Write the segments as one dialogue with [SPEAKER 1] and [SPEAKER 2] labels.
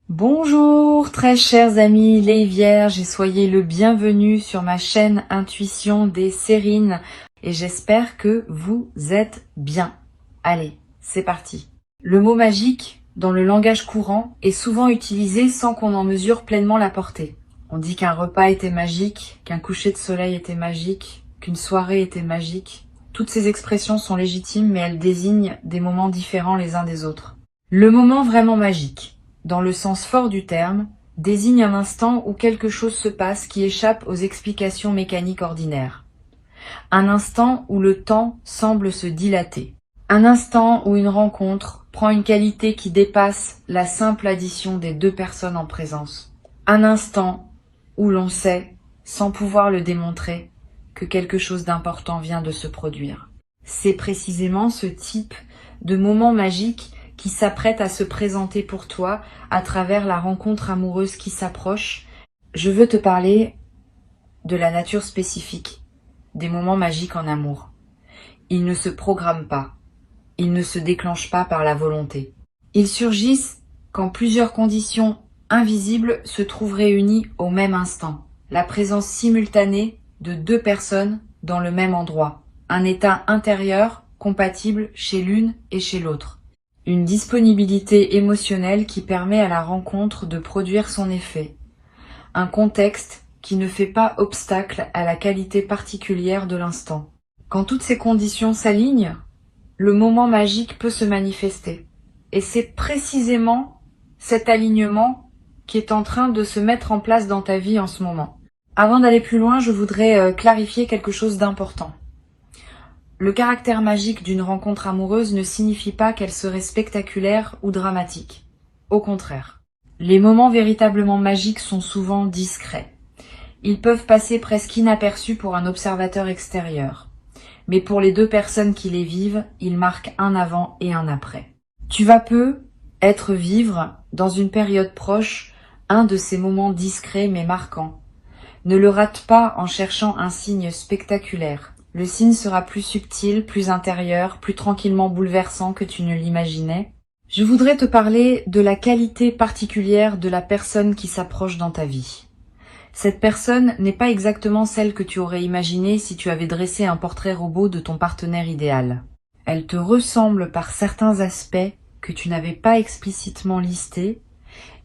[SPEAKER 1] Bonjour très chers amis les vierges et soyez le bienvenu sur ma chaîne Intuition des Sérines et j'espère que vous êtes bien. Allez, c'est parti. Le mot magique, dans le langage courant, est souvent utilisé sans qu'on en mesure pleinement la portée. On dit qu'un repas était magique, qu'un coucher de soleil était magique, qu'une soirée était magique. Toutes ces expressions sont légitimes mais elles désignent des moments différents les uns des autres. Le moment vraiment magique, dans le sens fort du terme, désigne un instant où quelque chose se passe qui échappe aux explications mécaniques ordinaires. Un instant où le temps semble se dilater. Un instant où une rencontre prend une qualité qui dépasse la simple addition des deux personnes en présence. Un instant où l'on sait, sans pouvoir le démontrer, que quelque chose d'important vient de se produire. C'est précisément ce type de moment magique qui s'apprête à se présenter pour toi à travers la rencontre amoureuse qui s'approche. Je veux te parler de la nature spécifique des moments magiques en amour. Ils ne se programment pas, ils ne se déclenchent pas par la volonté. Ils surgissent quand plusieurs conditions invisibles se trouvent réunies au même instant. La présence simultanée de deux personnes dans le même endroit. Un état intérieur compatible chez l'une et chez l'autre. Une disponibilité émotionnelle qui permet à la rencontre de produire son effet. Un contexte qui ne fait pas obstacle à la qualité particulière de l'instant. Quand toutes ces conditions s'alignent, le moment magique peut se manifester. Et c'est précisément cet alignement qui est en train de se mettre en place dans ta vie en ce moment. Avant d'aller plus loin, je voudrais clarifier quelque chose d'important. Le caractère magique d'une rencontre amoureuse ne signifie pas qu'elle serait spectaculaire ou dramatique. Au contraire. Les moments véritablement magiques sont souvent discrets. Ils peuvent passer presque inaperçus pour un observateur extérieur. Mais pour les deux personnes qui les vivent, ils marquent un avant et un après. Tu vas vivre, dans une période proche, un de ces moments discrets mais marquants. Ne le rate pas en cherchant un signe spectaculaire. Le signe sera plus subtil, plus intérieur, plus tranquillement bouleversant que tu ne l'imaginais. Je voudrais te parler de la qualité particulière de la personne qui s'approche dans ta vie. Cette personne n'est pas exactement celle que tu aurais imaginée si tu avais dressé un portrait robot de ton partenaire idéal. Elle te ressemble par certains aspects que tu n'avais pas explicitement listés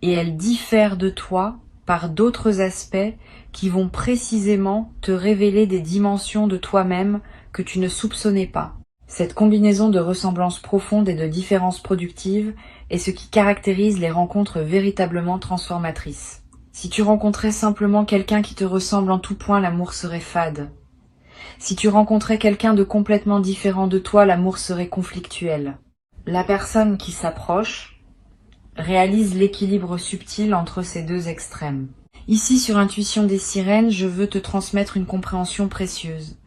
[SPEAKER 1] et elle diffère de toi par d'autres aspects qui vont précisément te révéler des dimensions de toi-même que tu ne soupçonnais pas. Cette combinaison de ressemblances profondes et de différences productives est ce qui caractérise les rencontres véritablement transformatrices. Si tu rencontrais simplement quelqu'un qui te ressemble en tout point, l'amour serait fade. Si tu rencontrais quelqu'un de complètement différent de toi, l'amour serait conflictuel. La personne qui s'approche réalise l'équilibre subtil entre ces deux extrêmes. Ici, sur Intuition des Sirènes, je veux te transmettre une compréhension précieuse.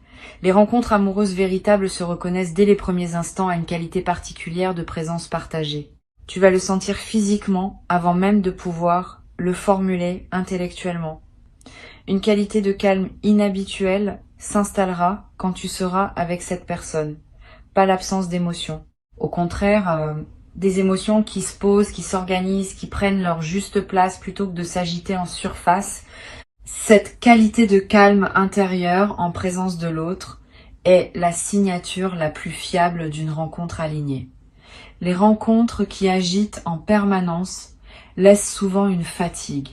[SPEAKER 1] Les rencontres amoureuses véritables se reconnaissent dès les premiers instants à une qualité particulière de présence partagée. Tu vas le sentir physiquement avant même de pouvoir le formuler intellectuellement. Une qualité de calme inhabituelle s'installera quand tu seras avec cette personne, pas l'absence d'émotions. Au contraire, des émotions qui se posent, qui s'organisent, qui prennent leur juste place plutôt que de s'agiter en surface. Cette qualité de calme intérieur en présence de l'autre est la signature la plus fiable d'une rencontre alignée. Les rencontres qui agitent en permanence laissent souvent une fatigue.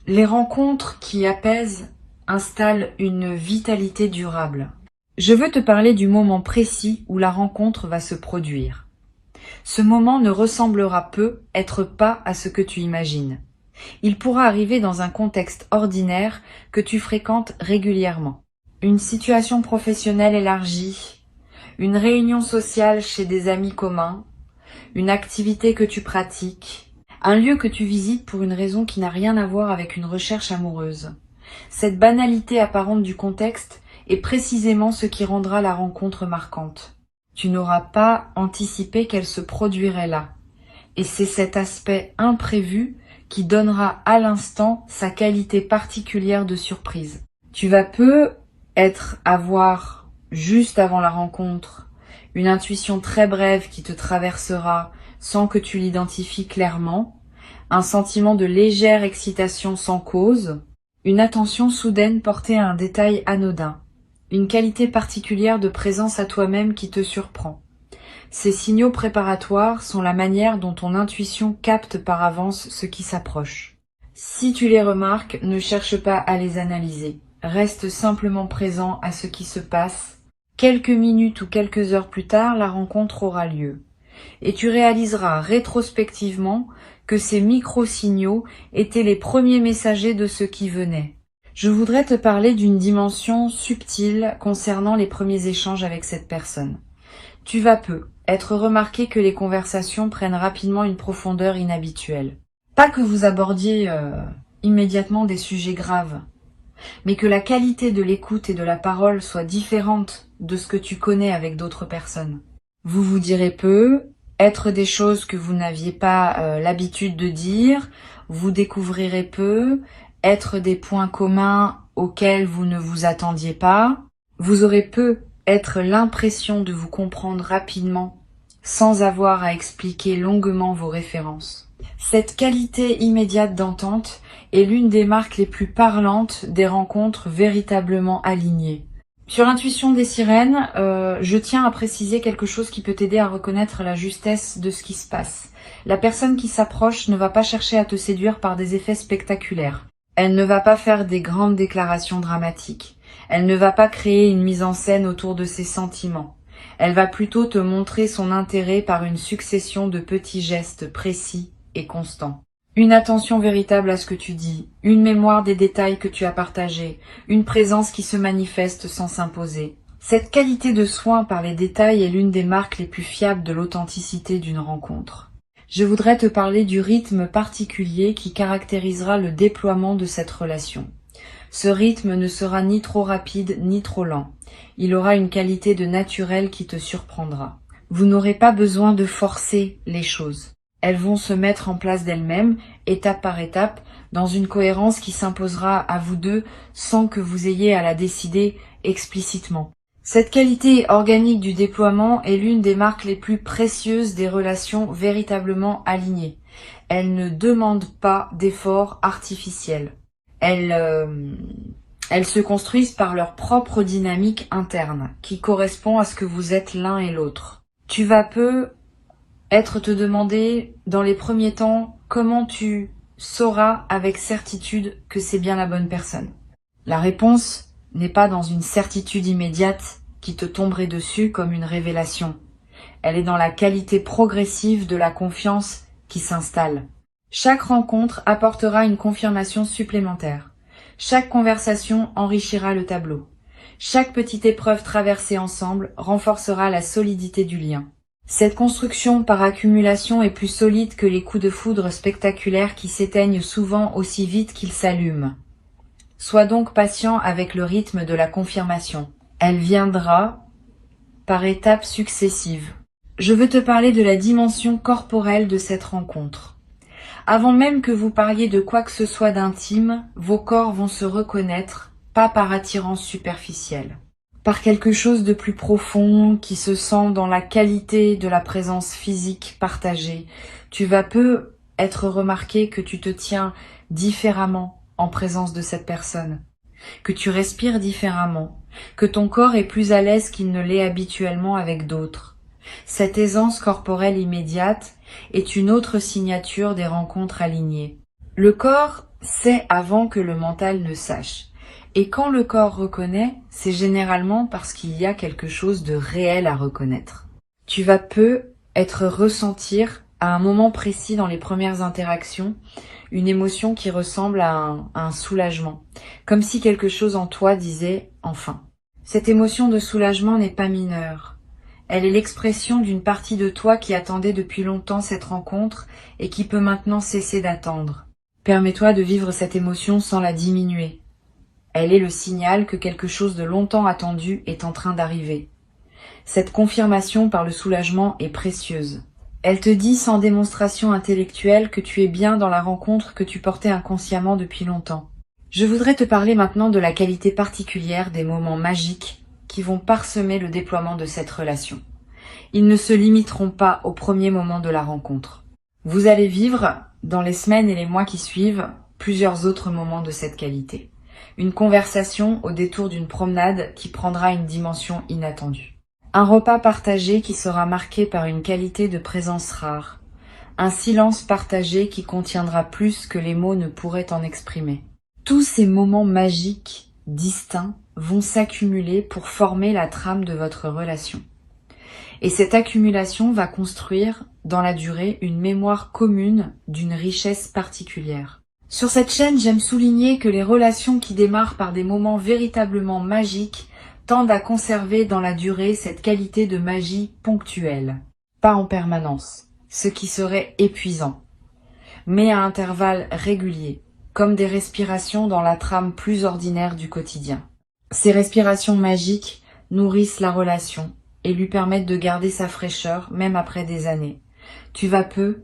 [SPEAKER 1] Les rencontres qui apaisent installent une vitalité durable. Je veux te parler du moment précis où la rencontre va se produire. Ce moment ne ressemblera être pas à ce que tu imagines. Il pourra arriver dans un contexte ordinaire que tu fréquentes régulièrement. Une situation professionnelle élargie, une réunion sociale chez des amis communs, une activité que tu pratiques, un lieu que tu visites pour une raison qui n'a rien à voir avec une recherche amoureuse. Cette banalité apparente du contexte est précisément ce qui rendra la rencontre marquante. Tu n'auras pas anticipé qu'elle se produirait là. Et c'est cet aspect imprévu qui donnera à l'instant sa qualité particulière de surprise. Tu vas avoir, juste avant la rencontre, une intuition très brève qui te traversera sans que tu l'identifies clairement, un sentiment de légère excitation sans cause, une attention soudaine portée à un détail anodin, une qualité particulière de présence à toi-même qui te surprend. Ces signaux préparatoires sont la manière dont ton intuition capte par avance ce qui s'approche. Si tu les remarques, ne cherche pas à les analyser. Reste simplement présent à ce qui se passe. Quelques minutes ou quelques heures plus tard, la rencontre aura lieu. Et tu réaliseras rétrospectivement que ces micro-signaux étaient les premiers messagers de ce qui venait. Je voudrais te parler d'une dimension subtile concernant les premiers échanges avec cette personne. Tu vas peu être remarqué que les conversations prennent rapidement une profondeur inhabituelle. Pas que vous abordiez immédiatement des sujets graves, mais que la qualité de l'écoute et de la parole soit différente de ce que tu connais avec d'autres personnes. Vous vous direz peu, être des choses que vous n'aviez pas l'habitude de dire, vous découvrirez peu, être des points communs auxquels vous ne vous attendiez pas, vous aurez peu être l'impression de vous comprendre rapidement sans avoir à expliquer longuement vos références. Cette qualité immédiate d'entente est l'une des marques les plus parlantes des rencontres véritablement alignées. Sur l'intuition des sirènes, je tiens à préciser quelque chose qui peut t'aider à reconnaître la justesse de ce qui se passe. La personne qui s'approche ne va pas chercher à te séduire par des effets spectaculaires. Elle ne va pas faire des grandes déclarations dramatiques. Elle ne va pas créer une mise en scène autour de ses sentiments. Elle va plutôt te montrer son intérêt par une succession de petits gestes précis et constants. Une attention véritable à ce que tu dis, une mémoire des détails que tu as partagés, une présence qui se manifeste sans s'imposer. Cette qualité de soin par les détails est l'une des marques les plus fiables de l'authenticité d'une rencontre. Je voudrais te parler du rythme particulier qui caractérisera le déploiement de cette relation. Ce rythme ne sera ni trop rapide ni trop lent. Il aura une qualité de naturel qui te surprendra. Vous n'aurez pas besoin de forcer les choses. Elles vont se mettre en place d'elles-mêmes, étape par étape, dans une cohérence qui s'imposera à vous deux sans que vous ayez à la décider explicitement. Cette qualité organique du déploiement est l'une des marques les plus précieuses des relations véritablement alignées. Elle ne demande pas d'efforts artificiels. Elles se construisent par leur propre dynamique interne, qui correspond à ce que vous êtes l'un et l'autre. Tu vas peu être te demander, dans les premiers temps, comment tu sauras avec certitude que c'est bien la bonne personne. La réponse n'est pas dans une certitude immédiate qui te tomberait dessus comme une révélation. Elle est dans la qualité progressive de la confiance qui s'installe. Chaque rencontre apportera une confirmation supplémentaire. Chaque conversation enrichira le tableau. Chaque petite épreuve traversée ensemble renforcera la solidité du lien. Cette construction par accumulation est plus solide que les coups de foudre spectaculaires qui s'éteignent souvent aussi vite qu'ils s'allument. Sois donc patient avec le rythme de la confirmation. Elle viendra par étapes successives. Je veux te parler de la dimension corporelle de cette rencontre. Avant même que vous parliez de quoi que ce soit d'intime, vos corps vont se reconnaître, pas par attirance superficielle, par quelque chose de plus profond qui se sent dans la qualité de la présence physique partagée. Tu vas peu être remarqué que tu te tiens différemment en présence de cette personne, que tu respires différemment, que ton corps est plus à l'aise qu'il ne l'est habituellement avec d'autres. Cette aisance corporelle immédiate est une autre signature des rencontres alignées. Le corps sait avant que le mental ne sache. Et quand le corps reconnaît, c'est généralement parce qu'il y a quelque chose de réel à reconnaître. Tu vas peu être ressentir à un moment précis dans les premières interactions une émotion qui ressemble à un soulagement, comme si quelque chose en toi disait « enfin ». Cette émotion de soulagement n'est pas mineure. Elle est l'expression d'une partie de toi qui attendait depuis longtemps cette rencontre et qui peut maintenant cesser d'attendre. Permets-toi de vivre cette émotion sans la diminuer. Elle est le signal que quelque chose de longtemps attendu est en train d'arriver. Cette confirmation par le soulagement est précieuse. Elle te dit sans démonstration intellectuelle que tu es bien dans la rencontre que tu portais inconsciemment depuis longtemps. Je voudrais te parler maintenant de la qualité particulière des moments magiques qui vont parsemer le déploiement de cette relation. Ils ne se limiteront pas au premier moment de la rencontre. Vous allez vivre dans les semaines et les mois qui suivent, plusieurs autres moments de cette qualité. Une conversation au détour d'une promenade qui prendra une dimension inattendue. Un repas partagé qui sera marqué par une qualité de présence rare. Un silence partagé qui contiendra plus que les mots ne pourraient en exprimer. Tous ces moments magiques, distincts, vont s'accumuler pour former la trame de votre relation. Et cette accumulation va construire, dans la durée, une mémoire commune d'une richesse particulière. Sur cette chaîne, j'aime souligner que les relations qui démarrent par des moments véritablement magiques tendent à conserver dans la durée cette qualité de magie ponctuelle, pas en permanence, ce qui serait épuisant, mais à intervalles réguliers, comme des respirations dans la trame plus ordinaire du quotidien. Ces respirations magiques nourrissent la relation et lui permettent de garder sa fraîcheur même après des années. Tu vas peu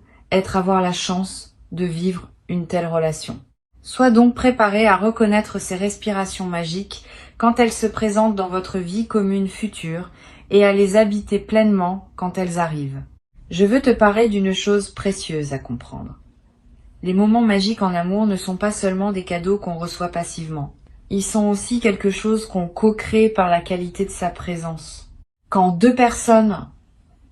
[SPEAKER 1] avoir la chance de vivre une telle relation. Sois donc préparé à reconnaître ces respirations magiques quand elles se présentent dans votre vie commune future et à les habiter pleinement quand elles arrivent. Je veux te parler d'une chose précieuse à comprendre. Les moments magiques en amour ne sont pas seulement des cadeaux qu'on reçoit passivement. Ils sont aussi quelque chose qu'on co-crée par la qualité de sa présence. Quand deux personnes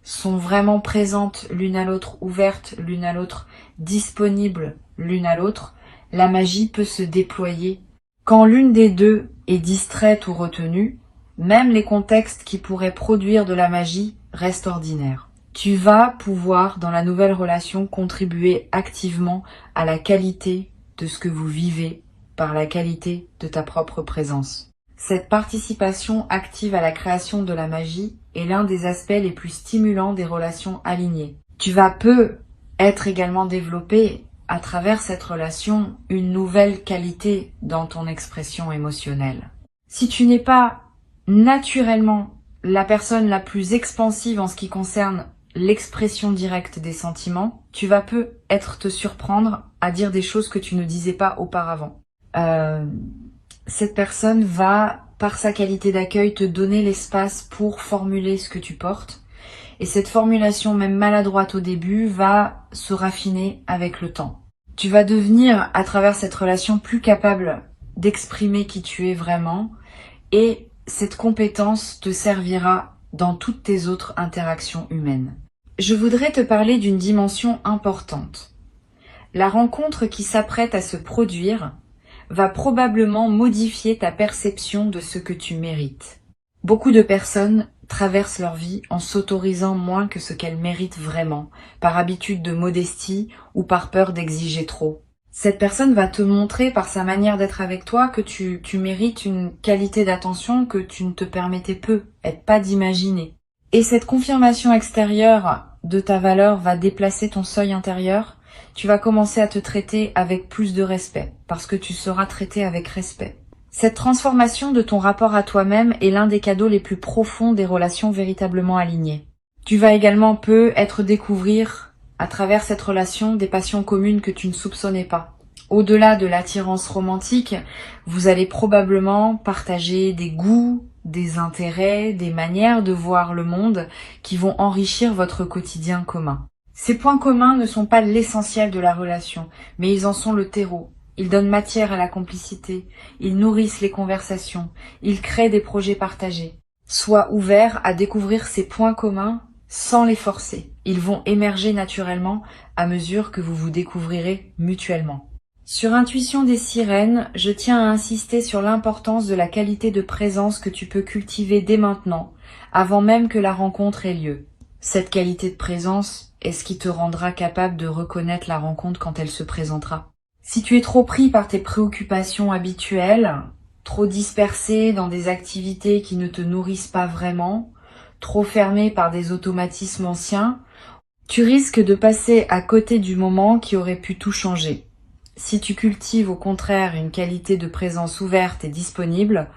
[SPEAKER 1] sont vraiment présentes l'une à l'autre, ouvertes l'une à l'autre, disponibles l'une à l'autre, la magie peut se déployer. Quand l'une des deux est distraite ou retenue, même les contextes qui pourraient produire de la magie restent ordinaires. Tu vas pouvoir, dans la nouvelle relation, contribuer activement à la qualité de ce que vous vivez par la qualité de ta propre présence. Cette participation active à la création de la magie est l'un des aspects les plus stimulants des relations alignées. Tu vas peu être également développé à travers cette relation une nouvelle qualité dans ton expression émotionnelle. Si tu n'es pas naturellement la personne la plus expansive en ce qui concerne l'expression directe des sentiments, tu vas peu te surprendre à dire des choses que tu ne disais pas auparavant. Cette personne va, par sa qualité d'accueil, te donner l'espace pour formuler ce que tu portes. Et cette formulation, même maladroite au début, va se raffiner avec le temps. Tu vas devenir, à travers cette relation, plus capable d'exprimer qui tu es vraiment. Et cette compétence te servira dans toutes tes autres interactions humaines. Je voudrais te parler d'une dimension importante. La rencontre qui s'apprête à se produire va probablement modifier ta perception de ce que tu mérites. Beaucoup de personnes traversent leur vie en s'autorisant moins que ce qu'elles méritent vraiment, par habitude de modestie ou par peur d'exiger trop. Cette personne va te montrer par sa manière d'être avec toi que tu mérites une qualité d'attention que tu ne te permettais pas d'imaginer. Et cette confirmation extérieure de ta valeur va déplacer ton seuil intérieur. Tu vas commencer à te traiter avec plus de respect, parce que tu seras traité avec respect. Cette transformation de ton rapport à toi-même est l'un des cadeaux les plus profonds des relations véritablement alignées. Tu vas également découvrir, à travers cette relation, des passions communes que tu ne soupçonnais pas. Au-delà de l'attirance romantique, vous allez probablement partager des goûts, des intérêts, des manières de voir le monde qui vont enrichir votre quotidien commun. Ces points communs ne sont pas l'essentiel de la relation, mais ils en sont le terreau. Ils donnent matière à la complicité, ils nourrissent les conversations, ils créent des projets partagés. Sois ouvert à découvrir ces points communs sans les forcer. Ils vont émerger naturellement à mesure que vous vous découvrirez mutuellement. Sur Intuition des sirènes, je tiens à insister sur l'importance de la qualité de présence que tu peux cultiver dès maintenant, avant même que la rencontre ait lieu. Cette qualité de présence est ce qui te rendra capable de reconnaître la rencontre quand elle se présentera. Si tu es trop pris par tes préoccupations habituelles, trop dispersé dans des activités qui ne te nourrissent pas vraiment, trop fermé par des automatismes anciens, tu risques de passer à côté du moment qui aurait pu tout changer. Si tu cultives au contraire une qualité de présence ouverte et disponible,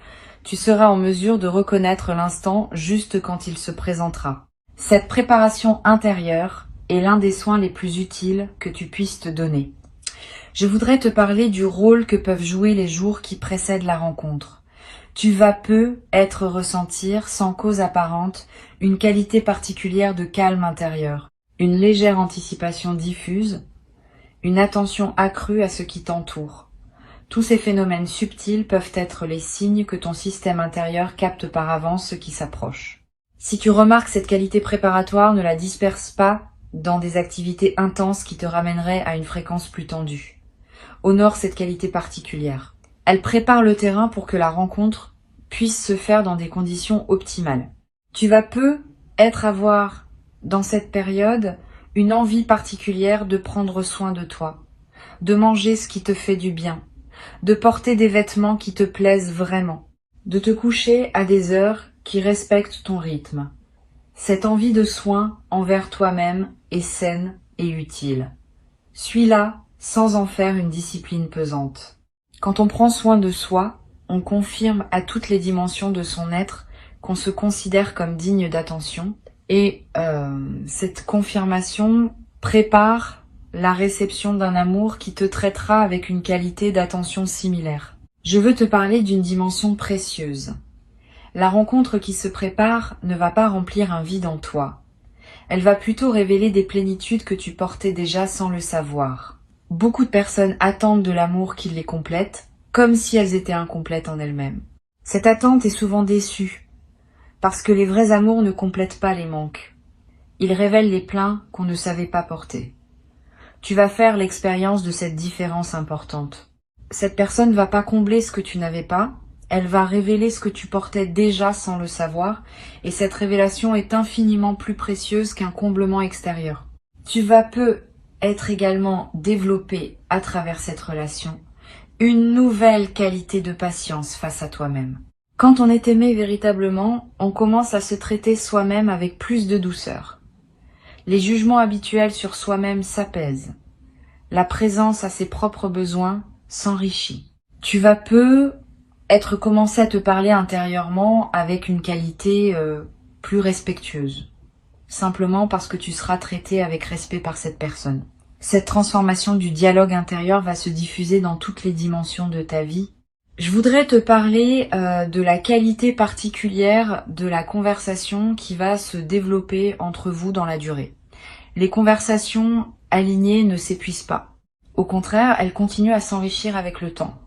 [SPEAKER 1] tu seras en mesure de reconnaître l'instant juste quand il se présentera. Cette préparation intérieure est l'un des soins les plus utiles que tu puisses te donner. Je voudrais te parler du rôle que peuvent jouer les jours qui précèdent la rencontre. Tu vas ressentir, sans cause apparente, une qualité particulière de calme intérieur, une légère anticipation diffuse, une attention accrue à ce qui t'entoure. Tous ces phénomènes subtils peuvent être les signes que ton système intérieur capte par avance ce qui s'approche. Si tu remarques cette qualité préparatoire, ne la disperse pas dans des activités intenses qui te ramèneraient à une fréquence plus tendue. Honore cette qualité particulière. Elle prépare le terrain pour que la rencontre puisse se faire dans des conditions optimales. Tu vas avoir dans cette période une envie particulière de prendre soin de toi, de manger ce qui te fait du bien, de porter des vêtements qui te plaisent vraiment, de te coucher à des heures qui respectent ton rythme. Cette envie de soin envers toi-même est saine et utile. Suis-la sans en faire une discipline pesante. Quand on prend soin de soi, on confirme à toutes les dimensions de son être qu'on se considère comme digne d'attention et cette confirmation prépare la réception d'un amour qui te traitera avec une qualité d'attention similaire. Je veux te parler d'une dimension précieuse. La rencontre qui se prépare ne va pas remplir un vide en toi. Elle va plutôt révéler des plénitudes que tu portais déjà sans le savoir. Beaucoup de personnes attendent de l'amour qui les complète, comme si elles étaient incomplètes en elles-mêmes. Cette attente est souvent déçue, parce que les vrais amours ne complètent pas les manques. Ils révèlent les pleins qu'on ne savait pas porter. Tu vas faire l'expérience de cette différence importante. Cette personne ne va pas combler ce que tu n'avais pas, elle va révéler ce que tu portais déjà sans le savoir, et cette révélation est infiniment plus précieuse qu'un comblement extérieur. Tu vas être également développé à travers cette relation une nouvelle qualité de patience face à toi-même. Quand on est aimé véritablement, on commence à se traiter soi-même avec plus de douceur. Les jugements habituels sur soi-même s'apaisent. La présence à ses propres besoins s'enrichit. Tu vas commencer à te parler intérieurement avec une qualité plus respectueuse. Simplement parce que tu seras traité avec respect par cette personne. Cette transformation du dialogue intérieur va se diffuser dans toutes les dimensions de ta vie. Je voudrais te parler de la qualité particulière de la conversation qui va se développer entre vous dans la durée. Les conversations alignées ne s'épuisent pas. Au contraire, elles continuent à s'enrichir avec le temps.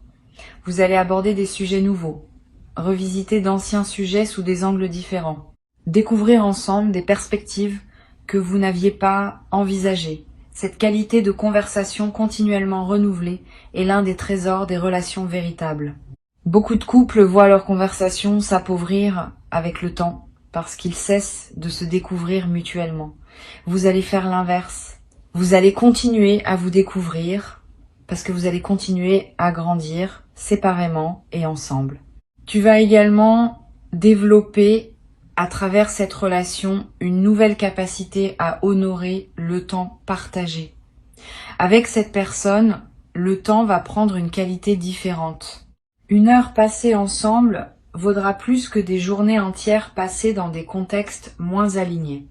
[SPEAKER 1] Vous allez aborder des sujets nouveaux, revisiter d'anciens sujets sous des angles différents, découvrir ensemble des perspectives que vous n'aviez pas envisagées. Cette qualité de conversation continuellement renouvelée est l'un des trésors des relations véritables. Beaucoup de couples voient leur conversation s'appauvrir avec le temps parce qu'ils cessent de se découvrir mutuellement. Vous allez faire l'inverse. Vous allez continuer à vous découvrir parce que vous allez continuer à grandir séparément et ensemble. Tu vas également développer à travers cette relation une nouvelle capacité à honorer le temps partagé. Avec cette personne, le temps va prendre une qualité différente. Une heure passée ensemble vaudra plus que des journées entières passées dans des contextes moins alignés.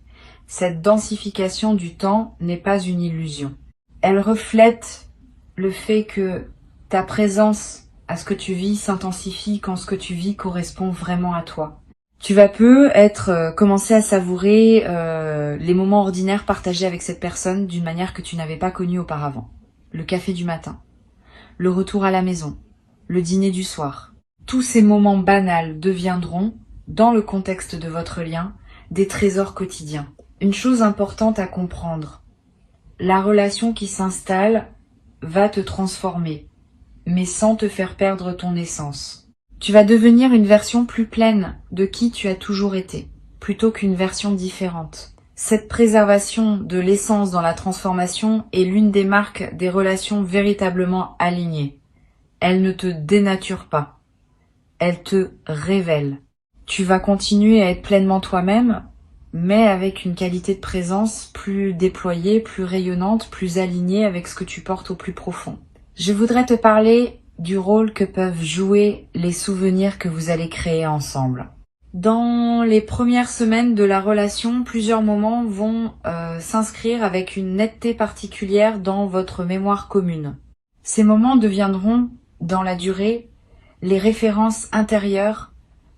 [SPEAKER 1] Cette densification du temps n'est pas une illusion. Elle reflète le fait que ta présence à ce que tu vis s'intensifie quand ce que tu vis correspond vraiment à toi. Tu vas commencer à savourer les moments ordinaires partagés avec cette personne d'une manière que tu n'avais pas connue auparavant. Le café du matin, le retour à la maison, le dîner du soir. Tous ces moments banals deviendront, dans le contexte de votre lien, des trésors quotidiens. Une chose importante à comprendre, la relation qui s'installe va te transformer, mais sans te faire perdre ton essence. Tu vas devenir une version plus pleine de qui tu as toujours été, plutôt qu'une version différente. Cette préservation de l'essence dans la transformation est l'une des marques des relations véritablement alignées. Elle ne te dénature pas, elle te révèle. Tu vas continuer à être pleinement toi-même, mais avec une qualité de présence plus déployée, plus rayonnante, plus alignée avec ce que tu portes au plus profond. Je voudrais te parler du rôle que peuvent jouer les souvenirs que vous allez créer ensemble. Dans les premières semaines de la relation, plusieurs moments vont s'inscrire avec une netteté particulière dans votre mémoire commune. Ces moments deviendront, dans la durée, les références intérieures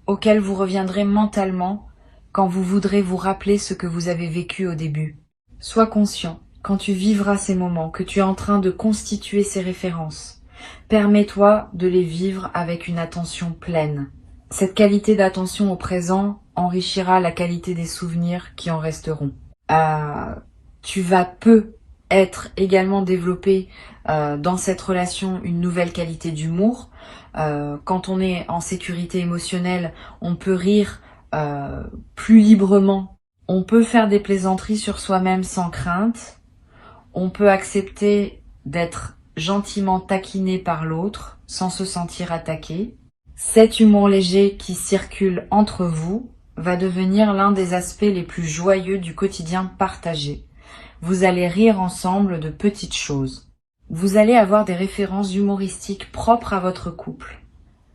[SPEAKER 1] auxquelles vous reviendrez mentalement quand vous voudrez vous rappeler ce que vous avez vécu au début. Sois conscient quand tu vivras ces moments, que tu es en train de constituer ces références, permets-toi de les vivre avec une attention pleine. Cette qualité d'attention au présent enrichira la qualité des souvenirs qui en resteront. Tu vas être également développé dans cette relation une nouvelle qualité d'humour. Quand on est en sécurité émotionnelle, on peut rire plus librement. On peut faire des plaisanteries sur soi-même sans crainte. On peut accepter d'être gentiment taquiné par l'autre sans se sentir attaqué. Cet humour léger qui circule entre vous va devenir l'un des aspects les plus joyeux du quotidien partagé. Vous allez rire ensemble de petites choses. Vous allez avoir des références humoristiques propres à votre couple.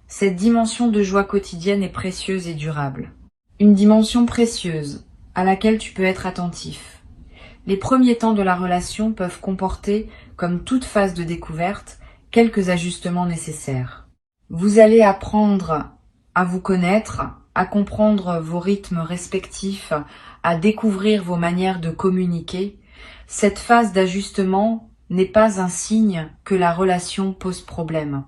[SPEAKER 1] Cette dimension de joie quotidienne est précieuse et durable. Une dimension précieuse à laquelle tu peux être attentif. Les premiers temps de la relation peuvent comporter, comme toute phase de découverte, quelques ajustements nécessaires. Vous allez apprendre à vous connaître, à comprendre vos rythmes respectifs, à découvrir vos manières de communiquer. Cette phase d'ajustement n'est pas un signe que la relation pose problème.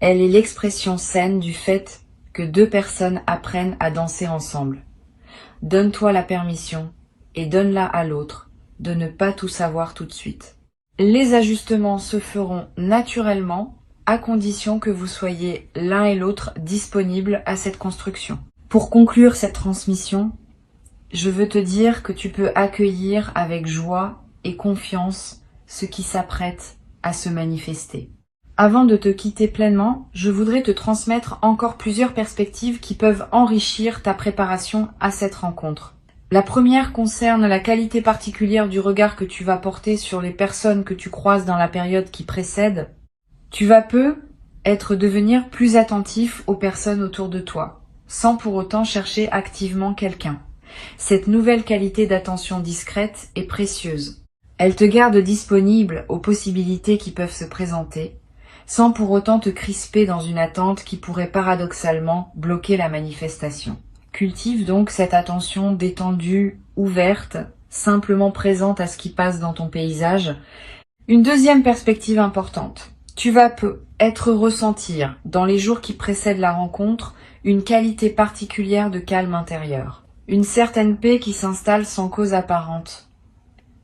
[SPEAKER 1] Elle est l'expression saine du fait que deux personnes apprennent à danser ensemble. Donne-toi la permission et donne-la à l'autre de ne pas tout savoir tout de suite. Les ajustements se feront naturellement à condition que vous soyez l'un et l'autre disponibles à cette construction. Pour conclure cette transmission, je veux te dire que tu peux accueillir avec joie et confiance ce qui s'apprête à se manifester. Avant de te quitter pleinement, je voudrais te transmettre encore plusieurs perspectives qui peuvent enrichir ta préparation à cette rencontre. La première concerne la qualité particulière du regard que tu vas porter sur les personnes que tu croises dans la période qui précède. Tu vas devenir plus attentif aux personnes autour de toi, sans pour autant chercher activement quelqu'un. Cette nouvelle qualité d'attention discrète est précieuse. Elle te garde disponible aux possibilités qui peuvent se présenter, sans pour autant te crisper dans une attente qui pourrait paradoxalement bloquer la manifestation. Cultive donc cette attention détendue, ouverte, simplement présente à ce qui passe dans ton paysage. Une deuxième perspective importante. Tu vas ressentir, dans les jours qui précèdent la rencontre, une qualité particulière de calme intérieur. Une certaine paix qui s'installe sans cause apparente.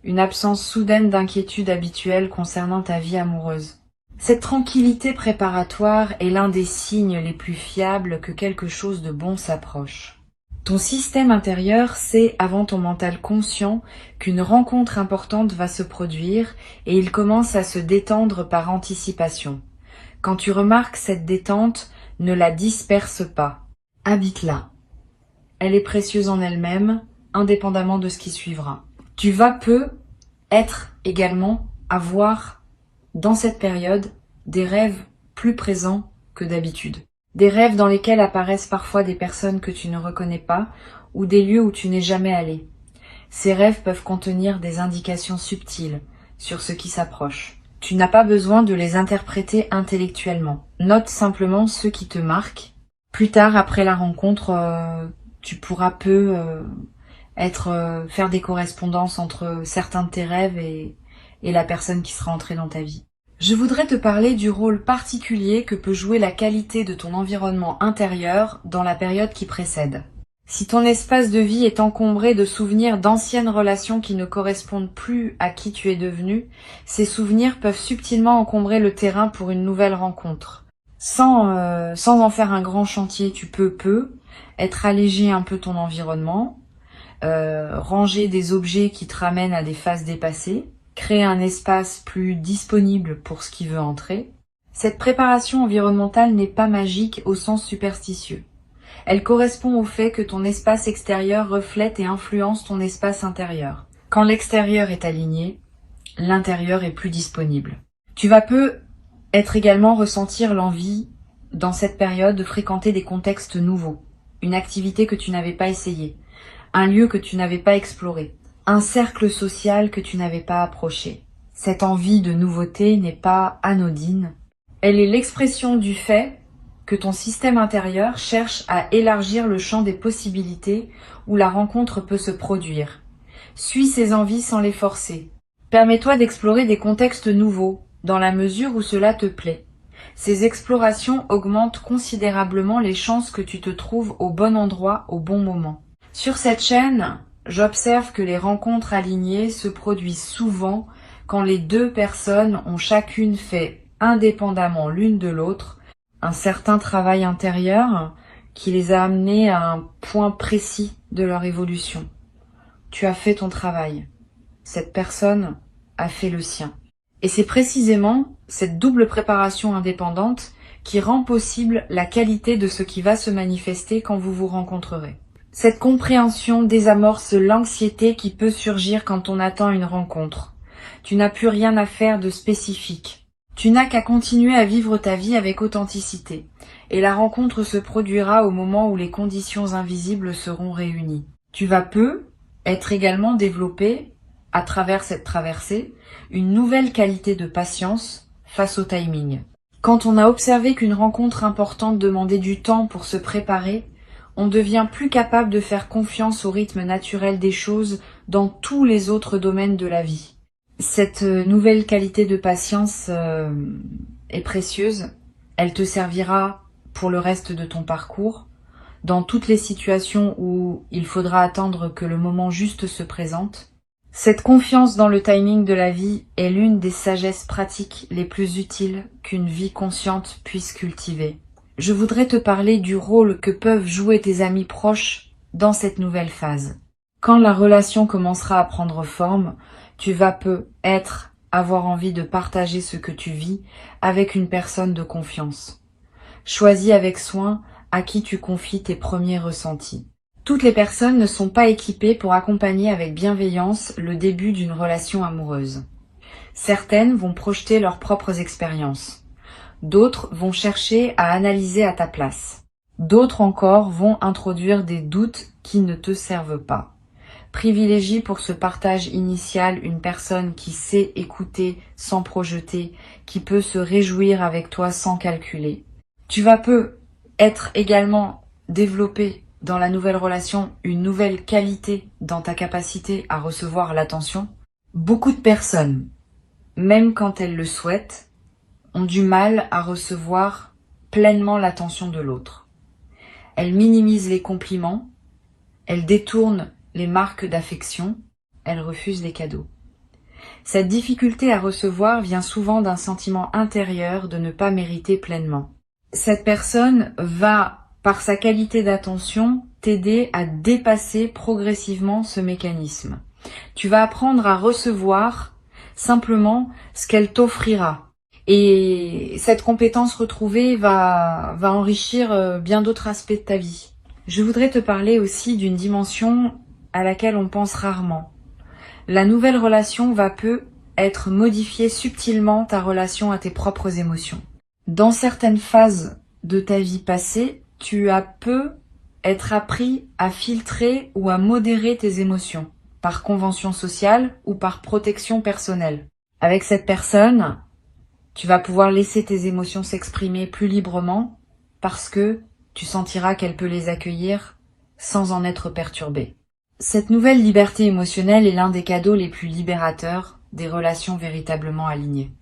[SPEAKER 1] Une absence soudaine d'inquiétude habituelle concernant ta vie amoureuse. Cette tranquillité préparatoire est l'un des signes les plus fiables que quelque chose de bon s'approche. Ton système intérieur sait avant ton mental conscient qu'une rencontre importante va se produire et il commence à se détendre par anticipation. Quand tu remarques cette détente, ne la disperse pas. Habite-la. Elle est précieuse en elle-même, indépendamment de ce qui suivra. Tu vas être également avoir dans cette période des rêves plus présents que d'habitude. Des rêves dans lesquels apparaissent parfois des personnes que tu ne reconnais pas ou des lieux où tu n'es jamais allé. Ces rêves peuvent contenir des indications subtiles sur ce qui s'approche. Tu n'as pas besoin de les interpréter intellectuellement. Note simplement ceux qui te marquent. Plus tard, après la rencontre, tu pourras faire des correspondances entre certains de tes rêves et la personne qui sera entrée dans ta vie. Je voudrais te parler du rôle particulier que peut jouer la qualité de ton environnement intérieur dans la période qui précède. Si ton espace de vie est encombré de souvenirs d'anciennes relations qui ne correspondent plus à qui tu es devenu, ces souvenirs peuvent subtilement encombrer le terrain pour une nouvelle rencontre. Sans en faire un grand chantier, tu peux être allégé un peu ton environnement, ranger des objets qui te ramènent à des phases dépassées, créer un espace plus disponible pour ce qui veut entrer. Cette préparation environnementale n'est pas magique au sens superstitieux. Elle correspond au fait que ton espace extérieur reflète et influence ton espace intérieur. Quand l'extérieur est aligné, l'intérieur est plus disponible. Tu vas être également ressentir l'envie, dans cette période, de fréquenter des contextes nouveaux, une activité que tu n'avais pas essayée, un lieu que tu n'avais pas exploré, un cercle social que tu n'avais pas approché. Cette envie de nouveauté n'est pas anodine. Elle est l'expression du fait que ton système intérieur cherche à élargir le champ des possibilités où la rencontre peut se produire. Suis ces envies sans les forcer. Permets-toi d'explorer des contextes nouveaux, dans la mesure où cela te plaît. Ces explorations augmentent considérablement les chances que tu te trouves au bon endroit au bon moment. Sur cette chaîne, j'observe que les rencontres alignées se produisent souvent quand les deux personnes ont chacune fait, indépendamment l'une de l'autre, un certain travail intérieur qui les a amenés à un point précis de leur évolution. Tu as fait ton travail. Cette personne a fait le sien. Et c'est précisément cette double préparation indépendante qui rend possible la qualité de ce qui va se manifester quand vous vous rencontrerez. Cette compréhension désamorce l'anxiété qui peut surgir quand on attend une rencontre. Tu n'as plus rien à faire de spécifique. Tu n'as qu'à continuer à vivre ta vie avec authenticité. Et la rencontre se produira au moment où les conditions invisibles seront réunies. Tu vas être également développé, à travers cette traversée, une nouvelle qualité de patience face au timing. Quand on a observé qu'une rencontre importante demandait du temps pour se préparer, on devient plus capable de faire confiance au rythme naturel des choses dans tous les autres domaines de la vie. Cette nouvelle qualité de patience est précieuse. Elle te servira pour le reste de ton parcours, dans toutes les situations où il faudra attendre que le moment juste se présente. Cette confiance dans le timing de la vie est l'une des sagesses pratiques les plus utiles qu'une vie consciente puisse cultiver. Je voudrais te parler du rôle que peuvent jouer tes amis proches dans cette nouvelle phase. Quand la relation commencera à prendre forme, tu vas avoir envie de partager ce que tu vis avec une personne de confiance. Choisis avec soin à qui tu confies tes premiers ressentis. Toutes les personnes ne sont pas équipées pour accompagner avec bienveillance le début d'une relation amoureuse. Certaines vont projeter leurs propres expériences. D'autres vont chercher à analyser à ta place. D'autres encore vont introduire des doutes qui ne te servent pas. Privilégie pour ce partage initial une personne qui sait écouter sans projeter, qui peut se réjouir avec toi sans calculer. Tu vas être également développé dans la nouvelle relation une nouvelle qualité dans ta capacité à recevoir l'attention. Beaucoup de personnes, même quand elles le souhaitent, ont du mal à recevoir pleinement l'attention de l'autre. Elles minimisent les compliments, elles détournent les marques d'affection, elles refusent les cadeaux. Cette difficulté à recevoir vient souvent d'un sentiment intérieur de ne pas mériter pleinement. Cette personne va, par sa qualité d'attention, t'aider à dépasser progressivement ce mécanisme. Tu vas apprendre à recevoir simplement ce qu'elle t'offrira. Et cette compétence retrouvée va enrichir bien d'autres aspects de ta vie. Je voudrais te parler aussi d'une dimension à laquelle on pense rarement. La nouvelle relation va être modifier subtilement ta relation à tes propres émotions. Dans certaines phases de ta vie passée, tu as être appris à filtrer ou à modérer tes émotions, par convention sociale ou par protection personnelle. Avec cette personne, tu vas pouvoir laisser tes émotions s'exprimer plus librement parce que tu sentiras qu'elle peut les accueillir sans en être perturbée. Cette nouvelle liberté émotionnelle est l'un des cadeaux les plus libérateurs des relations véritablement alignées.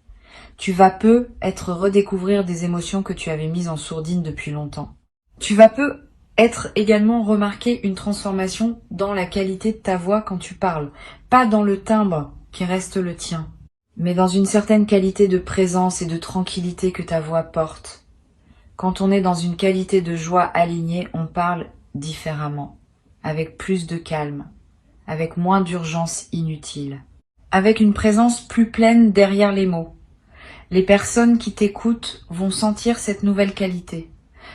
[SPEAKER 1] Tu vas être redécouvrir des émotions que tu avais mises en sourdine depuis longtemps. Tu vas être également remarquer une transformation dans la qualité de ta voix quand tu parles, pas dans le timbre qui reste le tien, mais dans une certaine qualité de présence et de tranquillité que ta voix porte. Quand on est dans une qualité de joie alignée, on parle différemment, avec plus de calme, avec moins d'urgence inutile, avec une présence plus pleine derrière les mots. Les personnes qui t'écoutent vont sentir cette nouvelle qualité,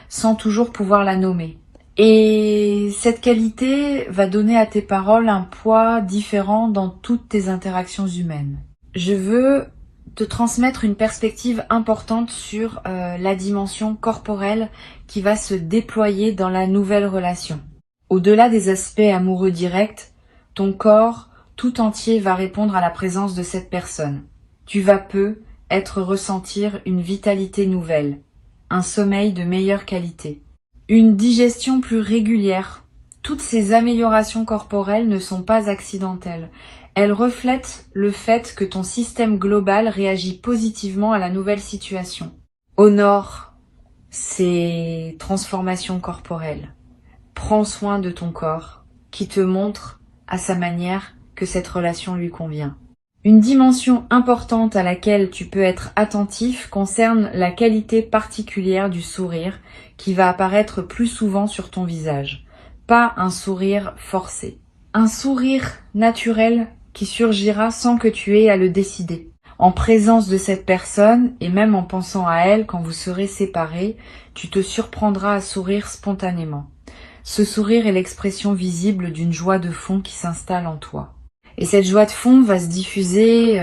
[SPEAKER 1] sans toujours pouvoir la nommer. Et cette qualité va donner à tes paroles un poids différent dans toutes tes interactions humaines. Je veux te transmettre une perspective importante sur la dimension corporelle qui va se déployer dans la nouvelle relation. Au-delà des aspects amoureux directs, ton corps tout entier va répondre à la présence de cette personne. Tu vas ressentir une vitalité nouvelle, un sommeil de meilleure qualité, une digestion plus régulière. Toutes ces améliorations corporelles ne sont pas accidentelles. Elle reflète le fait que ton système global réagit positivement à la nouvelle situation. Honore ces transformations corporelles. Prends soin de ton corps, qui te montre à sa manière que cette relation lui convient. Une dimension importante à laquelle tu peux être attentif concerne la qualité particulière du sourire qui va apparaître plus souvent sur ton visage. Pas un sourire forcé. Un sourire naturel qui surgira sans que tu aies à le décider. En présence de cette personne, et même en pensant à elle quand vous serez séparés, tu te surprendras à sourire spontanément. Ce sourire est l'expression visible d'une joie de fond qui s'installe en toi. Et cette joie de fond va se diffuser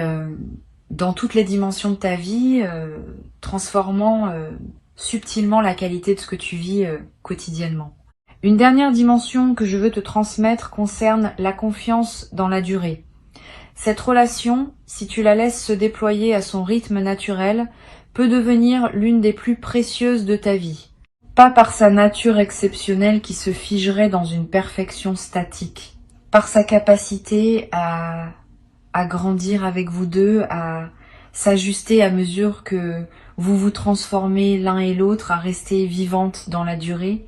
[SPEAKER 1] dans toutes les dimensions de ta vie, transformant subtilement la qualité de ce que tu vis quotidiennement. Une dernière dimension que je veux te transmettre concerne la confiance dans la durée. Cette relation, si tu la laisses se déployer à son rythme naturel, peut devenir l'une des plus précieuses de ta vie. Pas par sa nature exceptionnelle qui se figerait dans une perfection statique, par sa capacité à grandir avec vous deux, à s'ajuster à mesure que vous vous transformez l'un et l'autre, à rester vivante dans la durée.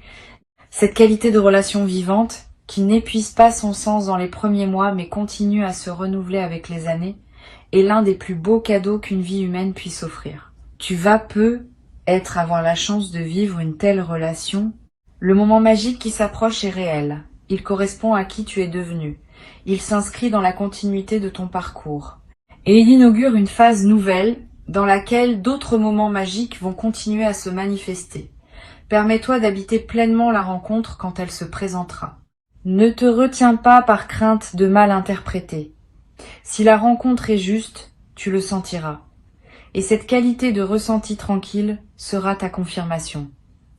[SPEAKER 1] Cette qualité de relation vivante, qui n'épuise pas son sens dans les premiers mois mais continue à se renouveler avec les années, est l'un des plus beaux cadeaux qu'une vie humaine puisse offrir. Tu vas avoir la chance de vivre une telle relation. Le moment magique qui s'approche est réel. Il correspond à qui tu es devenu. Il s'inscrit dans la continuité de ton parcours. Et il inaugure une phase nouvelle dans laquelle d'autres moments magiques vont continuer à se manifester. Permets-toi d'habiter pleinement la rencontre quand elle se présentera. Ne te retiens pas par crainte de mal interpréter. Si la rencontre est juste, tu le sentiras. Et cette qualité de ressenti tranquille sera ta confirmation.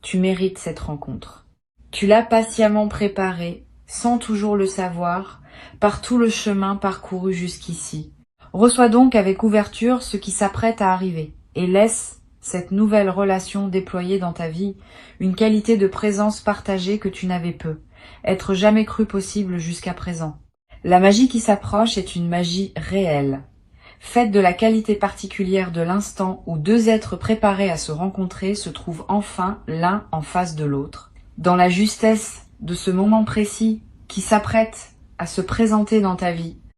[SPEAKER 1] Tu mérites cette rencontre. Tu l'as patiemment préparée, sans toujours le savoir, par tout le chemin parcouru jusqu'ici. Reçois donc avec ouverture ce qui s'apprête à arriver et laisse cette nouvelle relation déployer dans ta vie une qualité de présence partagée que tu n'avais peu, être jamais cru possible jusqu'à présent. La magie qui s'approche est une magie réelle, faite de la qualité particulière de l'instant où deux êtres préparés à se rencontrer se trouvent enfin l'un en face de l'autre. Dans la justesse de ce moment précis qui s'apprête à se présenter dans ta vie,